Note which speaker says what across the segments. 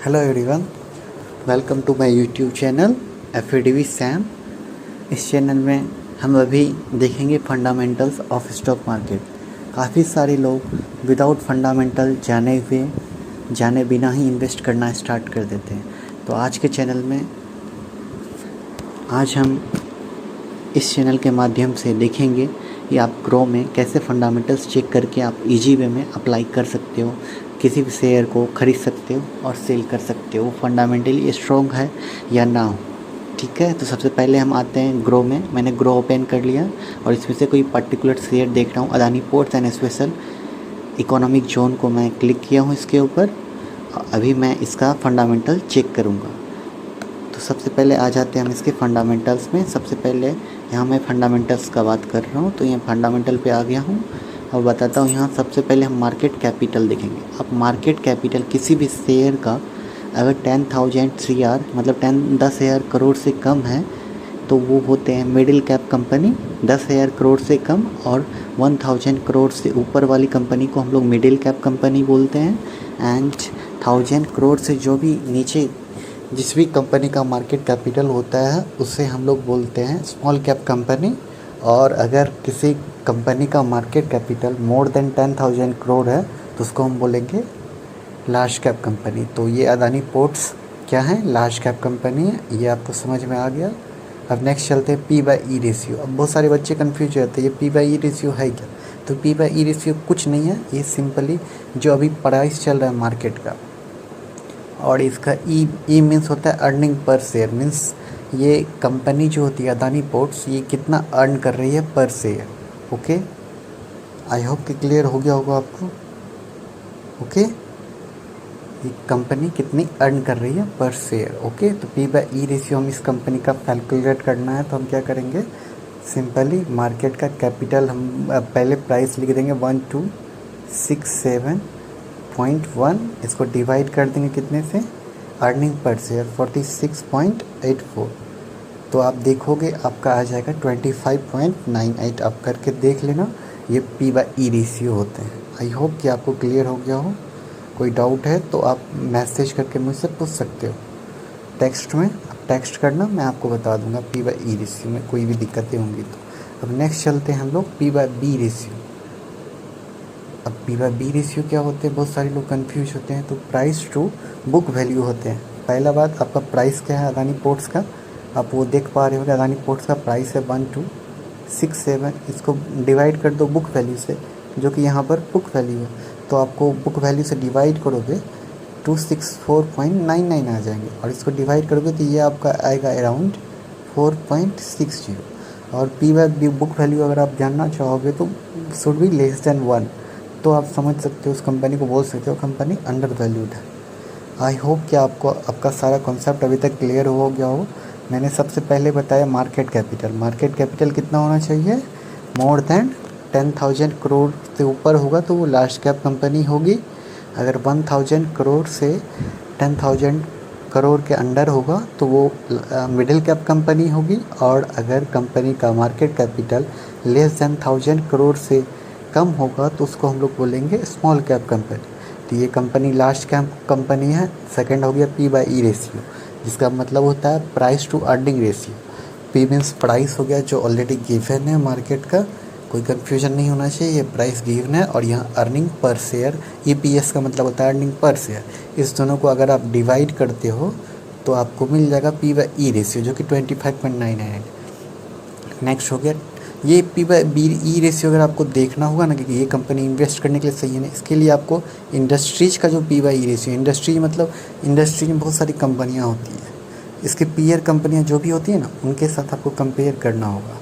Speaker 1: Hello everyone, welcome to my YouTube channel FADV Sam. इस channel में हम अभी देखेंगे फंडामेंटल्स ऑफ स्टॉक मार्केट। काफ़ी सारे लोग विदाउट फंडामेंटल जाने बिना ही इन्वेस्ट करना स्टार्ट कर देते हैं। तो आज के चैनल में आज हम इस चैनल के माध्यम से देखेंगे कि आप ग्रो में कैसे फंडामेंटल्स चेक करके आप इजी वे में अप्लाई कर सकते हो, किसी भी शेयर को खरीद सकते हो और सेल कर सकते हो, फंडामेंटली स्ट्रॉन्ग है या ना हो। ठीक है, तो सबसे पहले हम आते हैं ग्रो में। मैंने ग्रो ओपन कर लिया और इसमें से कोई पर्टिकुलर शेयर देख रहा हूँ। Adani ports and special economic zone को मैं क्लिक किया हूँ इसके ऊपर। अभी मैं इसका फंडामेंटल चेक करूँगा। तो सबसे पहले आ जाते हैं हम इसके फंडामेंटल्स में। सबसे पहले यहाँ मैं फंडामेंटल्स का बात कर रहा हूँ, तो ये फंडामेंटल पे आ गया हूँ और बताता हूँ। यहाँ सबसे पहले हम मार्केट कैपिटल देखेंगे। अब मार्केट कैपिटल किसी भी शेयर का अगर 10,000 CR मतलब 10,000 करोड़ से कम है तो वो होते हैं मिडिल कैप कंपनी। 10,000 करोड़ से कम और 1,000 करोड़ से ऊपर वाली कंपनी को हम लोग मिडिल कैप कंपनी बोलते हैं। एंड 1,000 करोड़ से जो भी नीचे जिस भी कंपनी का मार्केट कैपिटल होता है उसे हम लोग बोलते हैं स्मॉल कैप कंपनी। और अगर किसी कंपनी का market capital more than 10,000 crore है तो उसको हम बोलेंगे लार्ज कैप कंपनी। तो ये अदानी पोर्ट्स क्या है, लार्ज कैप कंपनी है। ये आपको समझ में आ गया। अब नेक्स्ट चलते हैं P/E रेशियो। अब बहुत सारे बच्चे कंफ्यूज रहते हैं ये P/E रेशियो है क्या। तो P/E रेशियो कुछ नहीं है, ये सिंपली जो अभी प्राइस चल रहा है मार्केट का, और इसका ई मीन्स होता है अर्निंग पर शेयर। मीन्स ये कंपनी जो होती है अदानी पोर्ट्स, ये कितना अर्न कर रही है पर शेयर। ओके, आई होप कि क्लियर हो गया होगा आपको। ओके, ये कंपनी कितनी अर्न कर रही है पर शेयर। ओके, तो P/E रेशियो हम इस कंपनी का कैलकुलेट करना है तो हम क्या करेंगे, सिंपली मार्केट का कैपिटल हम पहले प्राइस लिख देंगे 1267.1, इसको डिवाइड कर देंगे कितने से, अर्निंग पर शेयर 46.84। तो आप देखोगे आपका आ जाएगा 25.98। आप करके देख लेना, ये P/E रेशियो होते हैं। आई होप कि आपको क्लियर हो गया हो। कोई डाउट है तो आप मैसेज करके मुझसे पूछ सकते हो टेक्स्ट में। आप टेक्स्ट करना, मैं आपको बता दूंगा P/E रेशियो में कोई भी दिक्कतें होंगी तो। अब नेक्स्ट चलते हैं हम लोग P/B रेशियो। अब P/B रेशियो क्या होते हैं, बहुत सारे लोग कंफ्यूज होते हैं। तो प्राइस टू बुक वैल्यू होते हैं। पहला बात, आपका प्राइस क्या है अदानी पोर्ट्स का, आप वो देख पा रहे हो कि अदानी पोर्ट्स का प्राइस है 1267। इसको डिवाइड कर दो बुक वैल्यू से, जो कि यहाँ पर बुक वैल्यू है। तो आपको बुक वैल्यू से डिवाइड करोगे 264.99 आ जाएंगे, और इसको डिवाइड करोगे तो ये आपका आएगा अराउंड 4.60। और P/B बुक वैल्यू अगर आप जानना चाहोगे तो शुड बी लेस देन 1। तो आप समझ सकते हो उस कंपनी को बोल सकते हो कंपनी अंडर वैल्यूड है। आई होप कि आपको आपका सारा कॉन्सेप्ट अभी तक क्लियर हो गया हो। मैंने सबसे पहले बताया मार्केट कैपिटल। मार्केट कैपिटल कितना होना चाहिए, मोर देन 10,000 करोड़ से ऊपर होगा तो वो लार्ज कैप कंपनी होगी। अगर 1,000 करोड़ से 10,000 करोड़ के अंडर होगा तो वो मिडिल कैप कंपनी होगी। और अगर कंपनी का market capital less than 1,000 crore से कम होगा तो उसको हम लोग बोलेंगे स्मॉल कैप कंपनी। तो ये कंपनी लार्ज कैप कंपनी है। सेकंड हो गया P/E रेशियो, जिसका मतलब होता है price to earning ratio. P means price हो गया जो ऑलरेडी गिवन है मार्केट का, कोई कंफ्यूजन नहीं होना चाहिए, ये प्राइस गिवन है। और यहाँ अर्निंग पर शेयर, EPS का मतलब होता है अर्निंग पर शेयर। इस दोनों को अगर आप डिवाइड करते हो तो आपको मिल जाएगा P/E रेशियो, जो कि 25.99। नेक्स्ट हो गया ये P/E रेशियो। अगर आपको देखना होगा ना कि ये कंपनी इन्वेस्ट करने के लिए सही है ना, इसके लिए आपको इंडस्ट्रीज का जो P/E रेशियो, इंडस्ट्री मतलब इंडस्ट्री में बहुत सारी कंपनियां होती हैं, इसके पीयर कंपनियां जो भी होती हैं ना उनके साथ आपको कंपेयर करना होगा।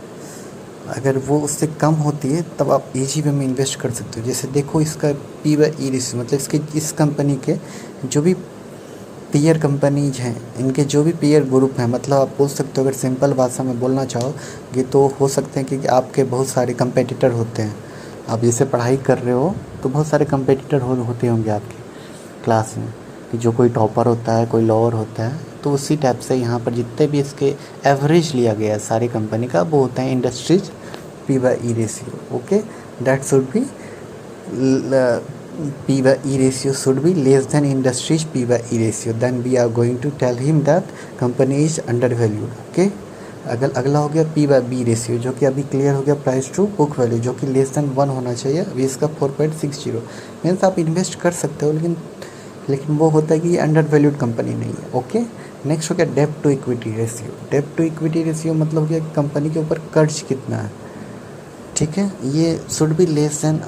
Speaker 1: अगर वो उससे कम होती है तब आप इजी वे में इन्वेस्ट कर सकते हो। जैसे देखो इसका P/E रेशियो मतलब इसके इस कंपनी के जो भी पीयर कंपनीज हैं, इनके जो भी पीयर ग्रुप हैं, मतलब आप बोल सकते हो अगर सिंपल भाषा में बोलना चाहोगे तो हो सकते हैं कि आपके बहुत सारे कंपेटिटर होते हैं। आप जैसे पढ़ाई कर रहे हो तो बहुत सारे कंपेटिटर होते होंगे आपके क्लास में, कि जो कोई टॉपर होता है, कोई लोअर होता है। तो उसी टाइप से यहाँ पर जितने भी इसके एवरेज लिया गया है सारी कंपनी का, वो होता है industries P/E ratio. Okay, that should be P by E ratio should be less than industry's P by E ratio. Then we are going to tell him that company is undervalued. Okay. अगला हो गया P by B ratio, जो कि अभी clear हो गया price to book value, जो कि लेस देन 1 होना चाहिए। अभी इसका 4.60 मीन्स आप इन्वेस्ट कर सकते हो, लेकिन वो होता है कि ये अंडर वैल्यूड कंपनी नहीं है। ओके। नेक्स्ट हो गया डेब्ट टू इक्विटी रेशियो। डेब्ट टू इक्विटी रेशियो मतलब कि कंपनी के ऊपर कर्ज कितना है, ठीक है। ये शुड बी लेस देन